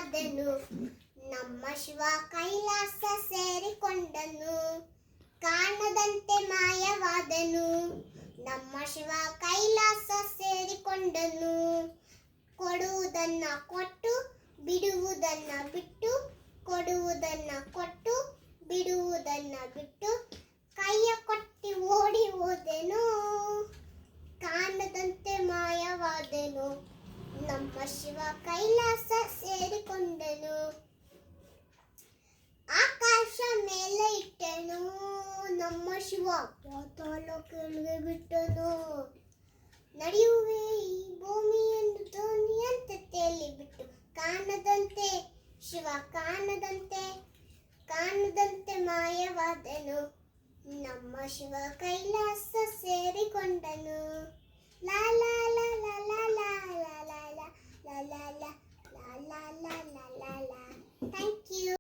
ಮಾಯವಾದನು. ನಮ್ಮ ಶಿವ ಕೈಲಾಸ ಸೇರಿಕೊಂಡನು. ಕಾಣದಂತೆ ಮಾಯವಾದನು. ನಮ್ಮ ಶಿವ ಕೈಲಾಸ ಸೇರಿಕೊಂಡನು. ಕೊಡುವುದನ್ನ ಕೊಟ್ಟು ಬಿಡುವುದನ್ನ ಬಿಟ್ಟು, ಕೊಡುವುದನ್ನ ಕೊಟ್ಟು ಬಿಡುವುದನ್ನ ಬಿಟ್ಟು, ಕೈಯ ಕೊಟ್ಟಿ ಓಡಿ ಹೋದೆನು. ಕಾಣದಂತೆ ಮಾಯವಾದೆನು. ನಮ್ಮ ಶಿವ ಕೈಲಾಸ ಸೇರಿಕೊಂಡನು. ಆಕಾಶ ಮೇಲೆ ಇಟ್ಟನು. ನಮ್ಮ ಶಿವ ಪಾತಾಳ ಕೆಳಗೆ ಬಿಟ್ಟನು. ನಡೆಯುವೆ ಈ ಭೂಮಿಯನ್ನು ಧ್ವನಿಯಂತೆ ತೇಲಿ ಬಿಟ್ಟು. ಕಾಣದಂತೆ ಶಿವ ಕಾಣದಂತೆ, ಕಾಣದಂತೆ ಮಾಯವಾದನು. ನಮ್ಮ ಶಿವ ಕೈಲಾಸ ಸೇರಿಕೊಂಡನು. ಲಾ ಲಾ ಲಾ ಲಾ ಲಾ ಲಾ.